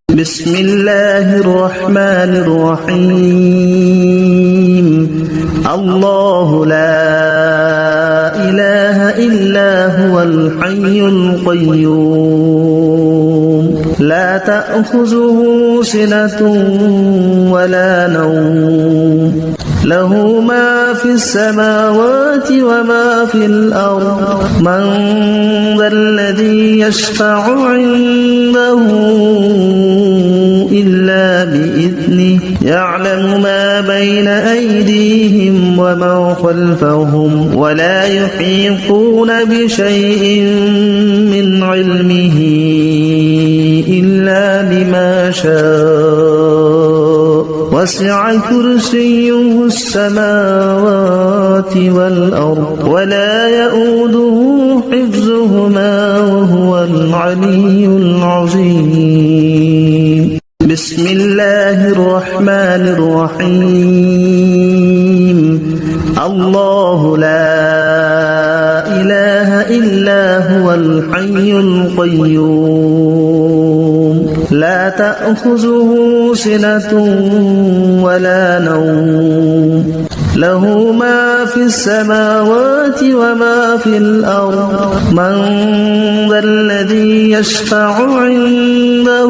بسم الله الرحمن الرحيم الله لا إله إلا هو الحي القيوم لا تأخذه سنة ولا نوم له ما في السماوات وما في الأرض من ذا الذي يشفع عنده إلا بإذنه يعلم ما بين أيديهم وما خلفهم ولا يحيطون بشيء من علمه إلا بما شاء وسع كرسيه السماوات والأرض ولا يؤوده حفظهما وهو العلي العظيم بسم الله الرحمن الرحيم الله لا إله إلا هو الحي القيوم لا تأخذه سنة ولا نوم له ما في السماوات وما في الأرض من ذا الذي يشفع عنده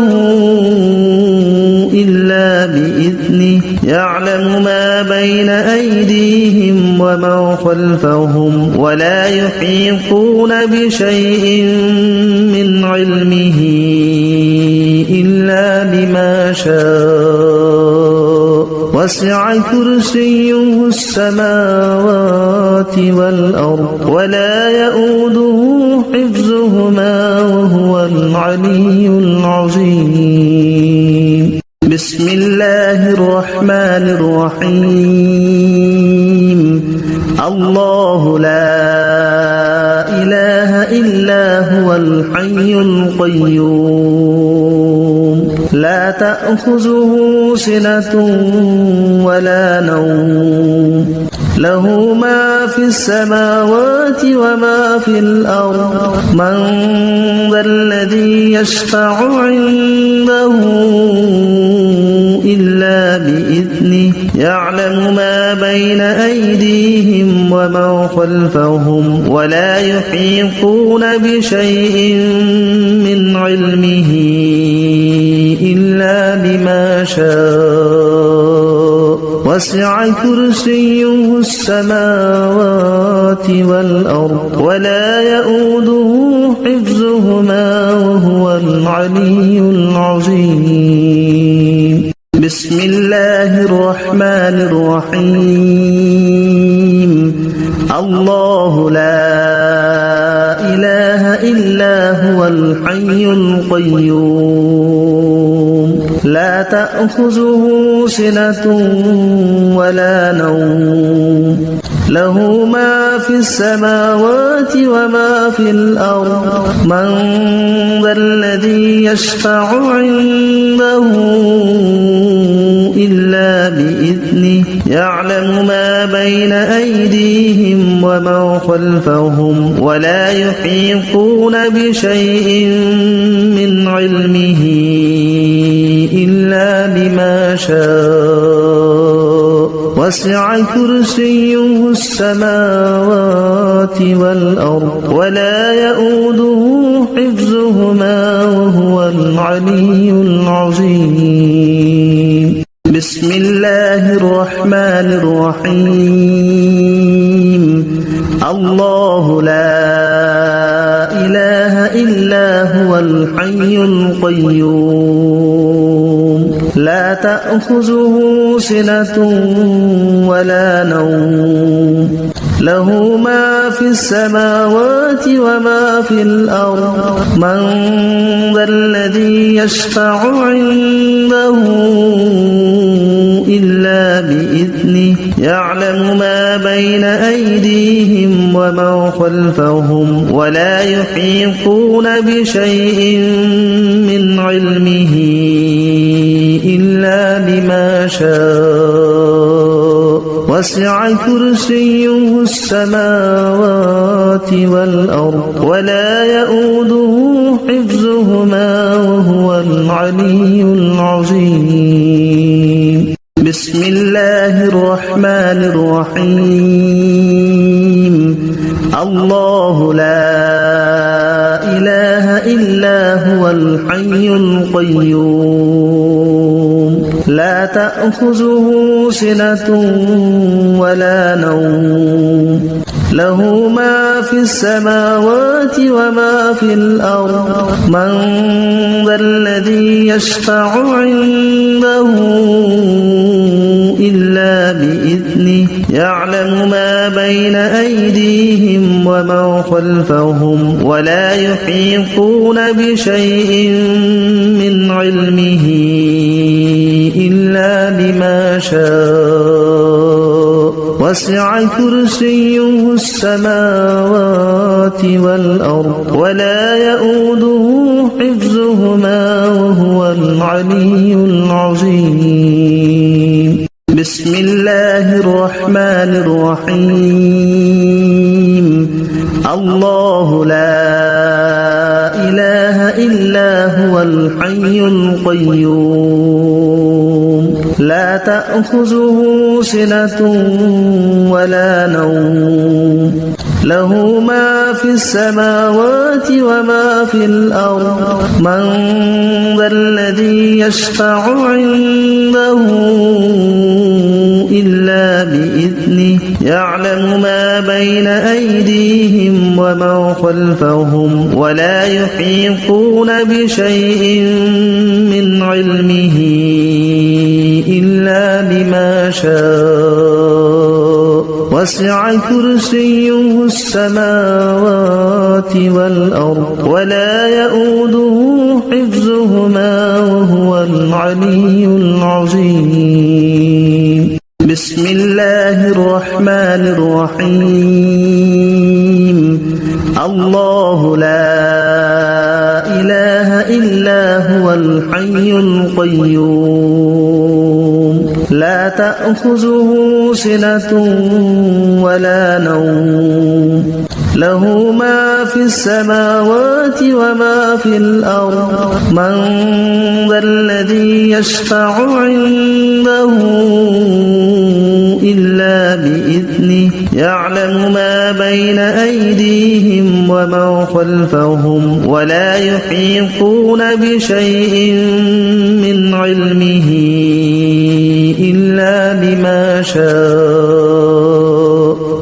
إلا بإذنه يعلم ما بين أيديهم وما خلفهم ولا يحيطون بشيء من علمه إلا بما شاء وسع كرسيه السماوات والأرض ولا يؤوده حفظهما وهو العلي العظيم بسم الله الرحمن الرحيم الله لا إله إلا هو الحي القيوم لا تأخذه سنة ولا نوم له ما في السماوات وما في الأرض من ذا الذي يشفع عنده إلا بإذنه يعلم ما بين أيديهم وما خلفهم ولا يحيطون بشيء من علمه إلا بما شاء وسع كرسيه السماوات والأرض ولا يؤوده حفظهما وهو العلي العظيم بسم الله الرحمن الرحيم الله لا إله إلا هو الحي القيوم لا تأخذه سنة ولا نوم له ما في السماوات وما في الأرض من ذا الذي يشفع عنده إلا بإذنه يعلم ما بين أيديهم وما خلفهم ولا يحيطون بشيء من علمه إلا بما شاء وسع كرسيه السماوات والأرض ولا يؤوده حفظهما وهو العلي العظيم بسم الله الرحمن الرحيم الله لا إله إلا هو الحي القيوم لا تأخذه سنة ولا نوم له ما في السماوات وما في الأرض من ذا الذي يشفع عنده إلا بإذنه يعلم ما بين أيديهم وما خلفهم ولا يحيطون بشيء من علمه إلا بما شاء وسع كرسيه السماوات والأرض ولا يؤوده حفظهما وهو العلي العظيم بسم الله الرحمن الرحيم الله لا إله إلا هو الحي القيوم لا تأخذه سنة ولا نوم له ما في السماوات وما في الأرض من ذا الذي يشفع عنده إلا بإذنه يعلم ما بين أيديهم وما خلفهم ولا يحيطون بشيء من علمه إلا بما شاء وسع كرسيه السماوات والأرض ولا يؤوده حفظهما وهو العلي العظيم بسم الله الرحمن الرحيم الله لا إله إلا هو الحي القيوم لا تأخذه سنة ولا نوم له ما في السماوات وما في الأرض من ذا الذي يشفع عنده إلا بإذنه يعلم ما بين أيديهم وما خلفهم ولا يحيطون بشيء من علمه إلا بما شاء وسع كرسيه السماوات والأرض ولا يؤوده حفظهما وهو العلي العظيم بسم الله الرحمن الرحيم الله لا إله إلا هو الحي القيوم لا تأخذه سنة ولا نوم له ما في السماوات وما في الأرض من ذا الذي يشفع عنده إلا بإذنه يعلم ما بين أيديهم وما خلفهم ولا يحيطون بشيء من علمه إلا بما شاء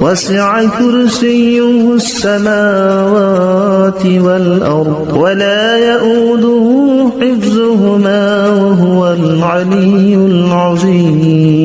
وسع كرسيه السماوات والأرض ولا يؤوده حفظهما وهو العلي العظيم